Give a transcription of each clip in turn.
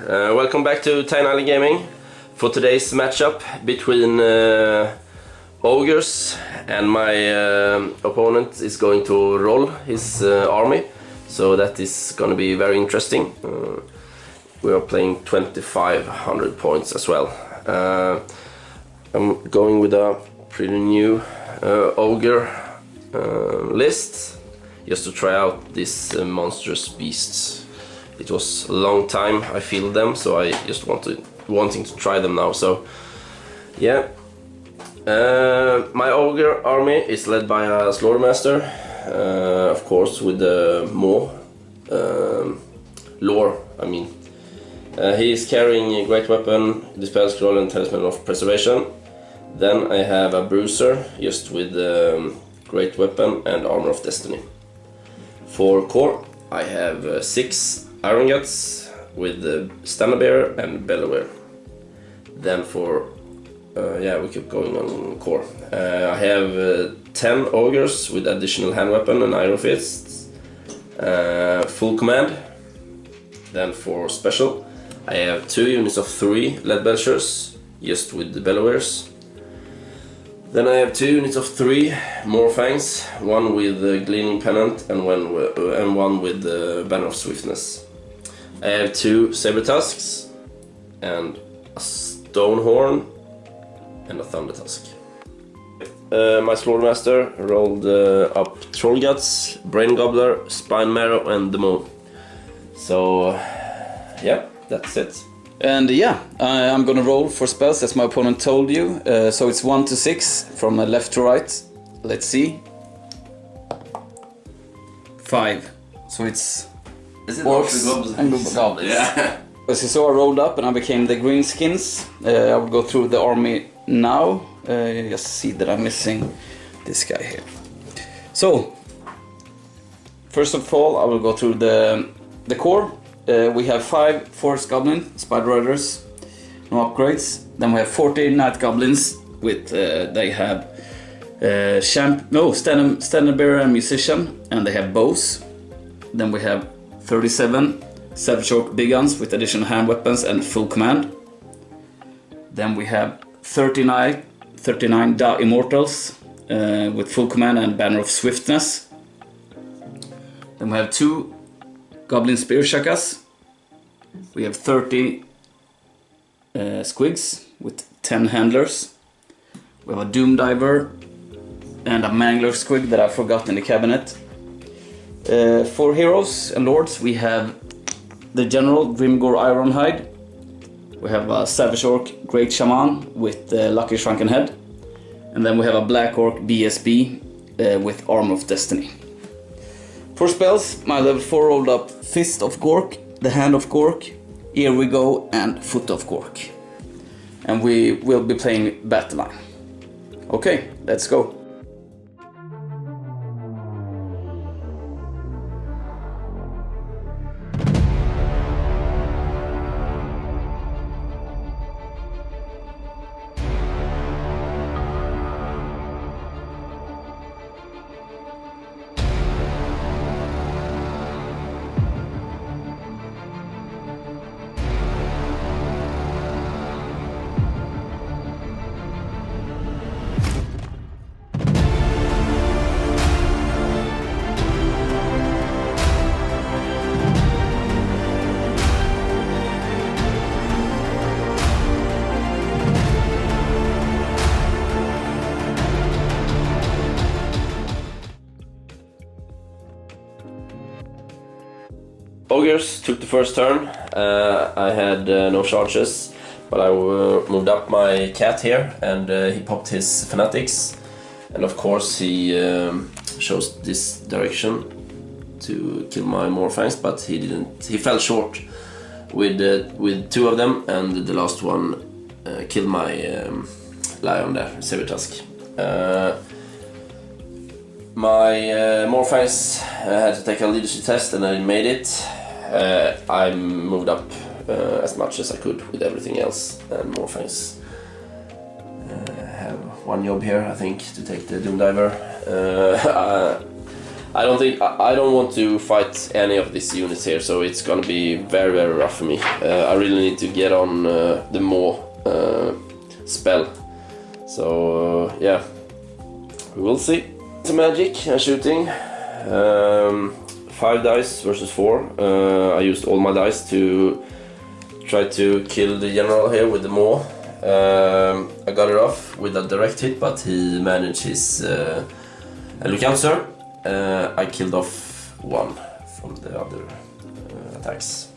Welcome back to Tiny Island Gaming for today's matchup between Ogres, and my opponent is going to roll his army, so that is going to be very interesting. We are playing 2500 points as well. I'm going with a pretty new Ogre list, just to try out these monstrous beasts. It was a long time I fielded them, so I just wanting to try them now. So yeah, my Ogre army is led by a Slaughtermaster, of course, with the more lore. I mean, he is carrying a great weapon, Dispel Scroll, and Talisman of Preservation. Then I have a Bruiser, just with great weapon and Armor of Destiny. For core, I have 6 Iron Guts with Standard Bearer and Battlereport. Then for yeah, we keep going on core. I have 10 Ogres with additional hand weapon and Iron Fists, full command. Then for special, I have 2 units of 3 Lead Belchers, just with the Battlewares. Then I have 2 units of 3 Morfangs, one with the Gleaning Pennant and one with the Banner of Swiftness. I have 2 Saber Tusks and a Stonehorn and a Thunder Tusk. My Slaughtermaster rolled up Troll Guts, Brain Gobbler, Spine Marrow and the Moon. So yeah, that's it. And yeah, I'm gonna roll for spells as my opponent told you. So it's 1 to 6 from left to right. Let's see. 5. So it's Orcs and Goblins. Yeah. As you saw, I rolled up and I became the Greenskinz. I will go through the army now. Just see that I'm missing this guy here. So first of all, I will go through the core. We have 5 Forest Goblin, Spider Riders, no upgrades. Then we have 40 Night Goblins with they have Standard Bearer and Musician, and they have bows. Then we have 37 Savage Orc Big Guns with additional hand weapons and full command. Then we have 39 Da Immortals with full command and Banner of Swiftness. Then we have 2 Goblin Spear Shakas. We have 30 Squigs with 10 handlers. We have a Doom Diver and a Mangler Squig that I forgot in the cabinet. For heroes and lords, we have the General Grimgore Ironhide. We have a Savage Orc Great Shaman with Lucky Shrunken Head. And then we have a Black Orc BSB with Armor of Destiny. For spells, my level 4 rolled up Fist of Gork, the Hand of Gork, Here We Go, and Foot of Gork. And we will be playing Battleline. Okay, let's go. Ogres took the first turn. I had no charges, but I moved up my cat here, and he popped his Fanatics, and of course he chose this direction to kill my Morfangs, but he didn't. He fell short with 2 of them, and the last one killed my lion there, Saber Tusk. My Morfangs had to take a leadership test, and I made it. I moved up as much as I could with everything else, and Morfangs have one job here, I think, to take the Doom Diver. I don't want to fight any of these units here, so it's gonna be very very rough for me. I really need to get on the more spell. So yeah, we will see. Some magic and shooting. 5 dice versus 4. I used all my dice to try to kill the general here with the maw. I got it off with a direct hit, but he managed his look out, sir. I killed off 1 from the other attacks.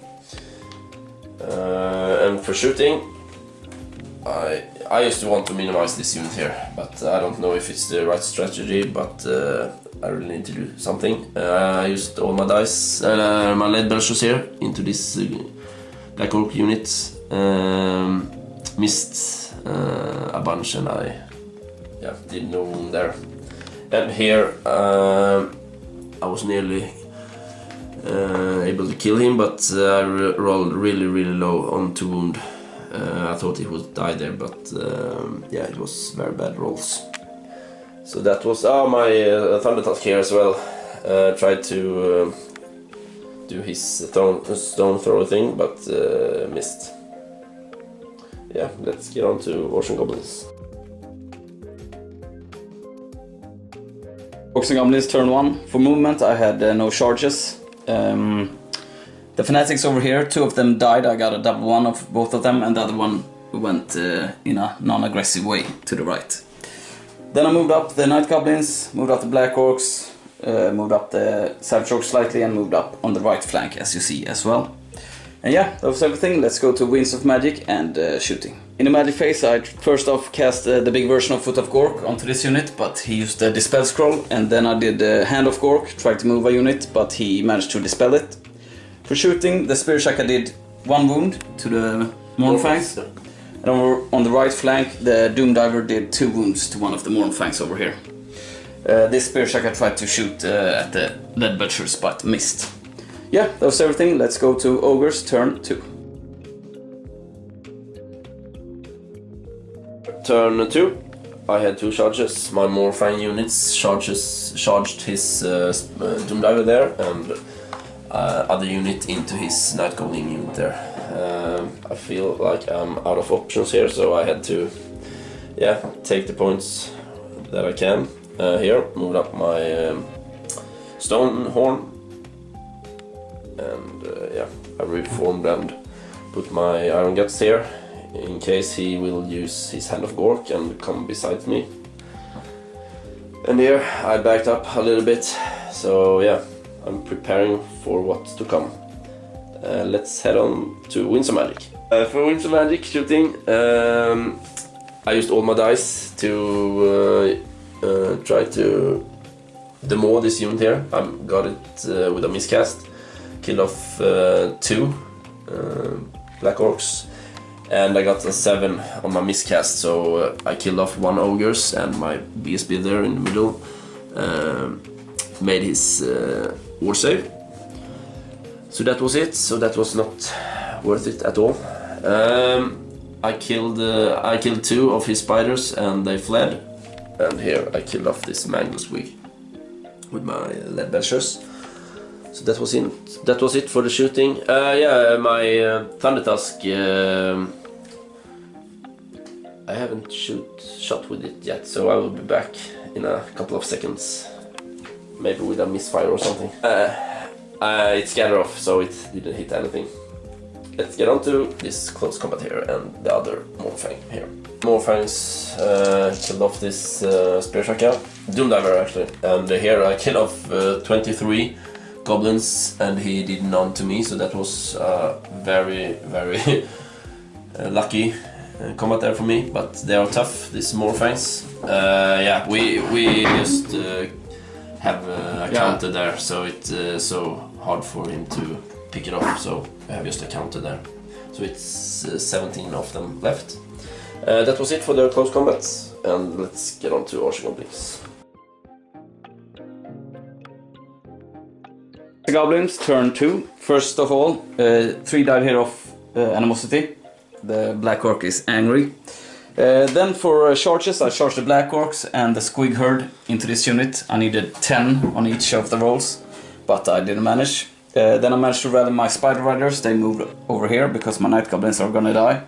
And for shooting, I used to want to minimize this unit here, but I don't know if it's the right strategy, but I really need to do something. I used all my dice, my lead belchers here, into this Black Orc unit. Missed a bunch, and I did no wound there. And here I was nearly able to kill him, but I rolled really low on 2 wound. I thought he would die there, but yeah, it was very bad rolls. So that was my Thunder Tusk here as well. Tried to do his stone throw thing, but missed. Yeah, let's get on to Orcs Goblins. Orcs Goblins turn 1. For movement I had no charges. The Fanatics over here, 2 of them died. I got a double 1 of both of them, and the other one went in a non-aggressive way to the right. Then I moved up the Night Goblins, moved up the Black Orcs, moved up the Savage Orcs slightly, and moved up on the right flank, as you see as well. And yeah, that was everything. Let's go to Winds of Magic and shooting. In the magic phase, I first off cast the big version of Foot of Gork onto this unit, but he used the Dispel Scroll, and then I did Hand of Gork, tried to move a unit, but he managed to dispel it. For shooting, the Spear Shaka did 1 wound to the Mournfangs, and on the right flank, the Doom Diver did 2 wounds to one of the Mournfangs over here. This Spear Shaka tried to shoot at the Lead Belchers, but missed. Yeah, that was everything. Let's go to Ogres turn 2. Turn 2. I had 2 charges. My Mournfang units charged his Doom Diver there, and other unit into his Night Goblin unit there. I feel like I'm out of options here, so I had to take the points that I can. Here, moved up my Stone Horn, and I reformed and put my Iron Guts here in case he will use his Hand of Gork and come beside me. And here I backed up a little bit, so yeah, I'm preparing for what's to come. Let's head on to Winds of Magic. For Winds of Magic shooting, I used all my dice to try to demo this unit here. I got it with a miscast. Killed off 2 Black Orcs, and I got a 7 on my miscast, so I killed off 1 Ogres, and my BSB there in the middle made his war save. So that was it, so that was not worth it at all. I killed 2 of his spiders and they fled, and here I killed off this Mangled Wig with my Lead Belchers. So that was it for the shooting. Yeah, my Thunder Tusk, I haven't shot with it yet, so I will be back in a couple of seconds, maybe with a misfire or something. It scattered off, so it didn't hit anything. Let's get on to this close combat here and the other Mournfang here. Mournfangs killed off this Spear Shaka, Doom Diver actually, and here I killed off 23 goblins, and he did none to me, so that was very lucky combat there for me. But they are tough, these Mournfangs. Yeah, we just have a counter there, so it's so hard for him to pick it off, so I have just a counter there. So it's 17 of them left. That was it for the close combat, and let's get on to Orcs Goblins. The Goblins turn 2. First of all, 3 dive here of Animosity. The Black Orc is angry. Then for charges, I charged the Black Orcs and the Squig Herd into this unit. I needed 10 on each of the rolls, but I didn't manage. Then I managed to rally my Spider Riders. They moved over here because my Night Goblins are gonna die.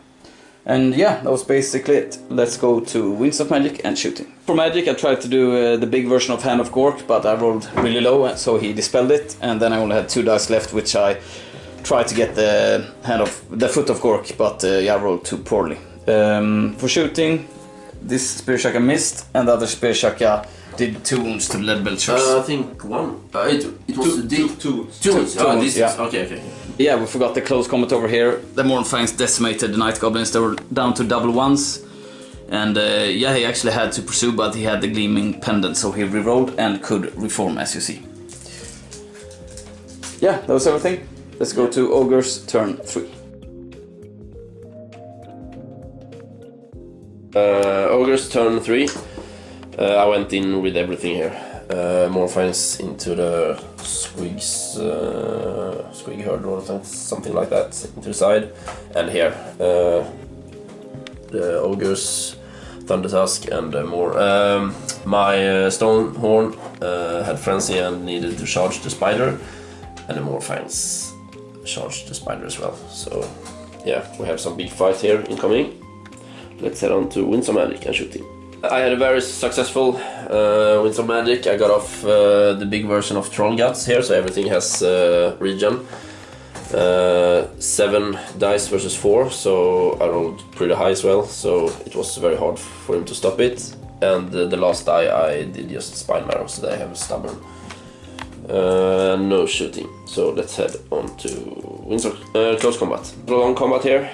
And yeah, that was basically it. Let's go to Winds of Magic and shooting. For Magic, I tried to do the big version of Hand of Gork, but I rolled really low, so he dispelled it. And then I only had 2 dice left, which I tried to get the Foot of Gork, but yeah, I rolled too poorly. For shooting, this Spear Shaka missed, and the other Spear Shaka did 2 wounds to the lead belchers. I think 1. It was two wounds. Yeah. Okay. Yeah, we forgot the close combat over here. The Mournfangs decimated the Night Goblins. They were down to double ones. And yeah, he actually had to pursue, but he had the Gleaming Pendant, so he rerolled and could reform, as you see. Yeah, that was everything. Let's go to Ogres, turn 3. Ogres, turn 3. I went in with everything here. Mournfangs into the Squig Herd or something like that into the side, and here the Ogres, Thunder Tusk, and more. My Stonehorn had Frenzy and needed to charge the Spider, and the Mournfangs charged the Spider as well. So yeah, we have some big fight here incoming. Let's head on to Winds of Magic and shooting. I had a very successful Winds of Magic. I got off the big version of Troll Guts here, so everything has regen. 7 dice versus 4, so I rolled pretty high as well, so it was very hard for him to stop it. And the last die I did just Spine Marrow, so they have a stubborn. No shooting, so let's head on to Winds of Close Combat. Long combat here.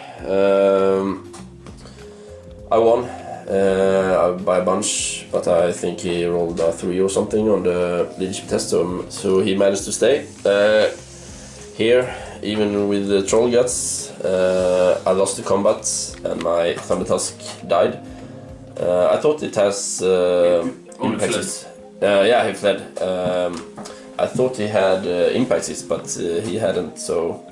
I won by a bunch, but I think he rolled a 3 or something on the leadership test, so he managed to stay. Here, even with the Troll Guts, I lost the combat and my Thunder Tusk died. I thought it has impacts. Yeah, he fled. I thought he had impacts, but he hadn't, so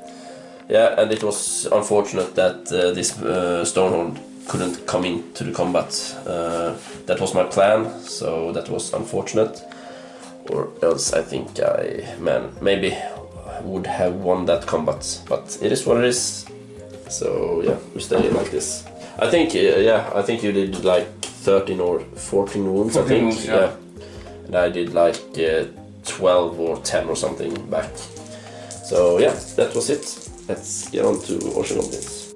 yeah, and it was unfortunate that this Stonehorn couldn't come into the combat. That was my plan, so that was unfortunate. Or else I think I maybe would have won that combat, but it is what it is. So yeah, we stay like this. I think I think you did like 13 or 14 wounds. 14 I think wounds, yeah. And I did like 12 or 10 or something back. So yeah, that was it. Let's get on to Orcs Goblins.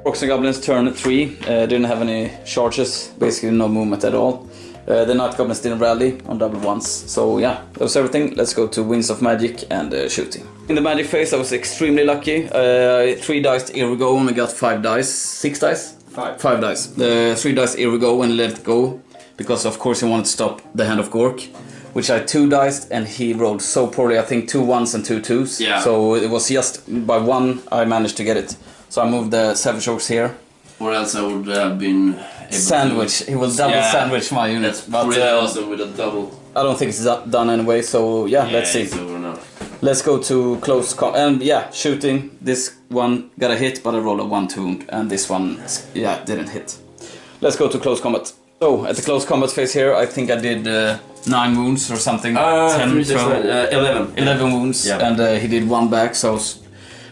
Orcs Goblins turn 3, didn't have any charges, basically no movement at all. The Night Goblins didn't rally on double ones, so yeah, that was everything. Let's go to Winds of Magic and shooting. In the magic phase I was extremely lucky. 3 dice here we go, and I got 5 dice. 6 dice? 5 dice. 3 dice here we go and let it go, because of course he wanted to stop the Hand of Gork, which I 2 diced, and he rolled so poorly, I think 2 1s and 2 2s. Yeah. So it was just by 1 I managed to get it. So I moved the Savage Orcs here. Or else I would have been able sandwich. He will double sandwich my unit. That's pretty awesome with a double. I don't think it's done anyway, so yeah, let's see. It's over now. Let's go to close and yeah, shooting. This one got a hit, but I rolled a 1-2 wound, and this one, yeah, didn't hit. Let's go to close combat. So at the close combat phase here, I think I did 9 wounds or something. 10, 12, 11 wounds, yeah. And he did 1 back, so I was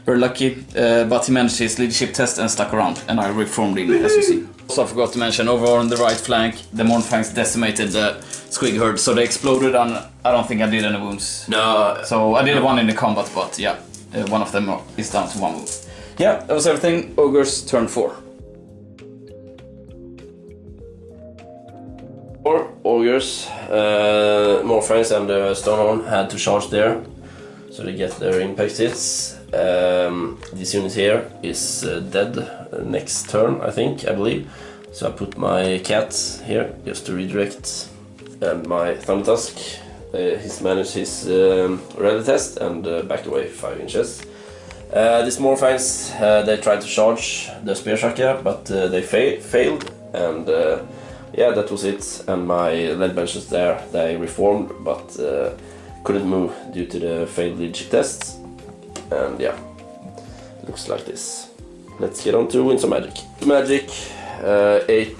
very lucky. But he managed his leadership test and stuck around, and I reformed him, as you see. Also, I forgot to mention, over on the right flank, the Mournfangs decimated the Squig Herd, so they exploded, and I don't think I did any wounds. No. So I did 1 in the combat, but yeah, one of them is down to 1 wound. Yeah, that was everything. Ogres, turn 4. Ogres, Mournfangs and Stonehorn had to charge there, so they get their impact hits. This unit here is dead next turn, I believe. So I put my cat here just to redirect, and my Thunder Tusk. He's managed his rally test and backed away 5 inches. These Mournfangs, they tried to charge the Spear Shaka, but they failed, and yeah, that was it. And my lead benches there, they reformed, but couldn't move due to the failed leadership tests. And yeah, looks like this. let's get on to win some magic. Magic, 8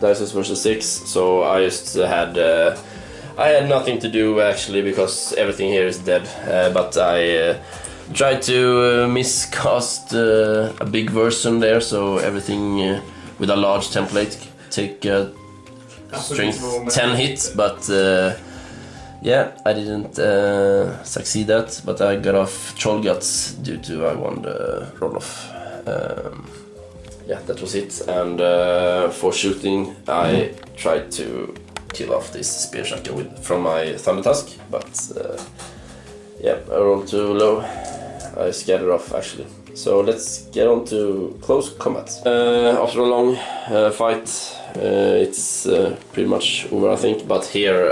dices versus 6, so I just had I had nothing to do actually because everything here is dead, but I tried to miscast a big version there, so everything with a large template take strength 10 hits, but yeah, I didn't succeed that, but I got off Troll Guts due to I won the roll-off. Yeah, that was it. And for shooting, I tried to kill off this Spear Shaka from my Thunder Tusk, but yeah, I rolled too low. I scattered off actually. So let's get on to close combat. After a long fight, it's pretty much over, I think, but here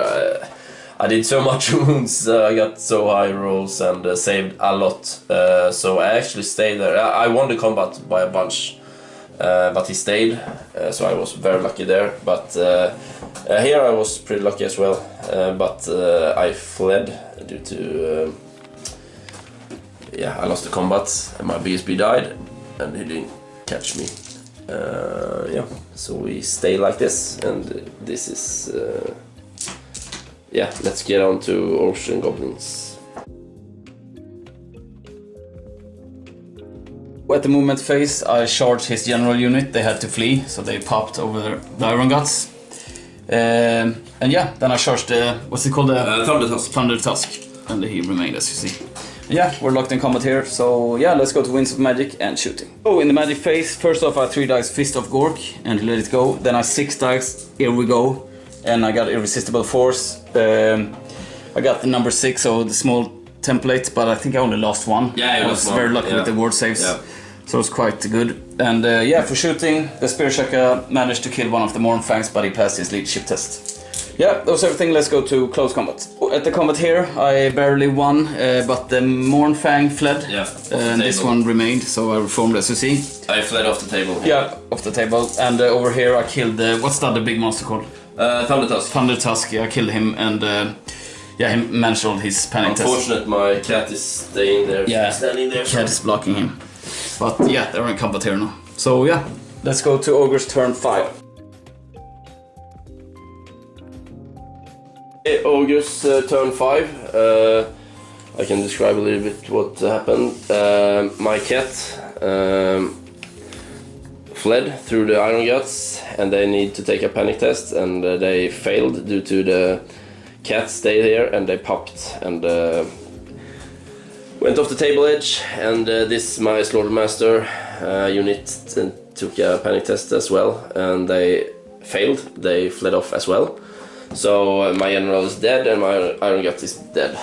I did so much wounds, I got so high rolls and saved a lot, so I actually stayed there. I won the combat by a bunch, but he stayed, so I was very lucky there. But here I was pretty lucky as well, but I fled due to yeah, I lost the combat and my BSB died and he didn't catch me. Yeah, so we stay like this, and this is yeah, let's get on to Orcs and Goblins. At the movement phase, I charged his general unit. They had to flee, so they popped over the Iron Guts. And yeah, then I charged the, what's it called? Thunder Tusk. Thunder Tusk. And he remained, as you see. Yeah, we're locked in combat here, so yeah, let's go to Winds of Magic and shooting. So in the magic phase, first off I 3 dice Fist of Gork and let it go. Then I 6 dice, here we go. And I got Irresistible Force. I got the number 6, so the small template, but I think I only lost one. Yeah, I was very lucky with the ward saves, so it was quite good. And yeah, for shooting, the Spear Shaka managed to kill one of the Mornfangs, but he passed his leadership test. Yeah, that was everything. Let's go to close combat. At the combat here, I barely won, but the Mornfang fled, and this one remained, so I reformed, as you see. I fled off the table. Yeah, off the table. And over here I killed the, what's the other big monster called? Thunder Tusk. Thunder Tusk, yeah, I killed him, and yeah, he managed all his panic test. Unfortunate, my cat is staying there. Yeah, standing there. Cat is blocking him. But yeah, they're in combat here now. So yeah, let's go to Ogre's turn 5. Ogre's turn 5. I can describe a little bit what happened. My cat fled through the Iron Guts, and they need to take a panic test, and they failed due to the cat stayed here, and they popped and went off the table edge. And this my Slaughtermaster unit took a panic test as well, and they failed. They fled off as well. So my general is dead and my Iron Gut is dead.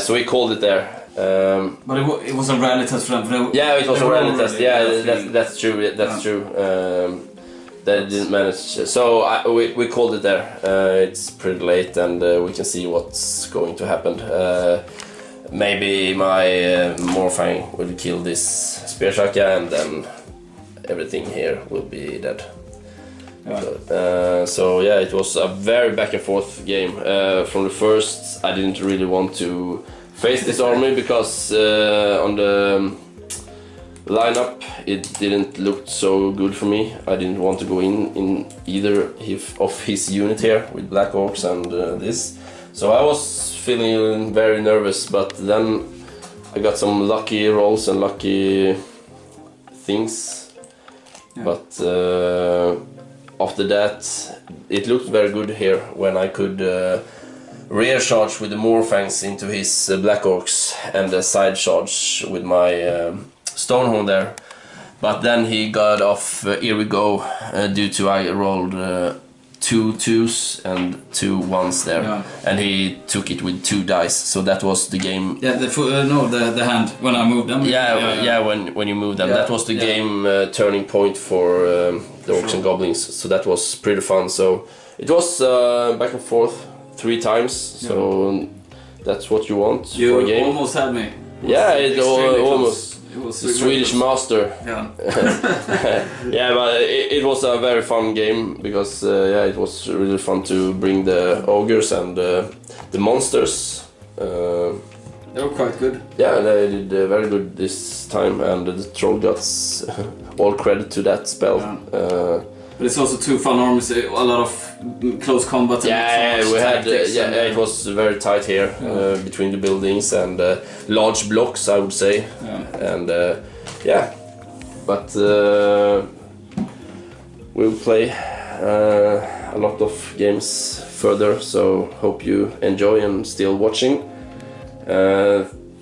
So we called it there. But it was a rally test for them. Yeah, it was a rally test. Yeah, that's true. That's true. They didn't manage. So we called it there. It's pretty late, and we can see what's going to happen. Maybe my Morfang will kill this Spear Shaka, and then everything here will be dead. So yeah, it was a very back and forth game. From the first, I didn't really want to face this army because on the lineup it didn't look so good for me. I didn't want to go in either of his unit here with Black Orcs and this. So I was feeling very nervous, but then I got some lucky rolls and lucky things. But after that, it looked very good here when I could rear charge with the Morfangs into his Black Orcs and side charge with my Stonehorn there. But then he got off here we go due to I rolled 2 2s and 2 1s there, and he took it with 2 dice. So that was the game. Yeah, the hand when I moved them. Yeah, when you moved them, that was the game turning point for the Orcs and Goblins. So that was pretty fun. So it was back and forth 3 times. So that's what you want for a game. You almost had me. It almost. It was the Swedish master. Yeah. Yeah, but it was a very fun game because it was really fun to bring the ogres and the monsters. They were quite good. Yeah, they did very good this time, and the troll gods all credit to that spell. Yeah. But it's also 2 fun armies, a lot of close combat. Yeah, we had. It was very tight here between the buildings and large blocks, I would say. Yeah. And but we'll play a lot of games further. So hope you enjoy and still watching.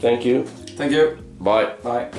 Thank you. Thank you. Bye. Bye.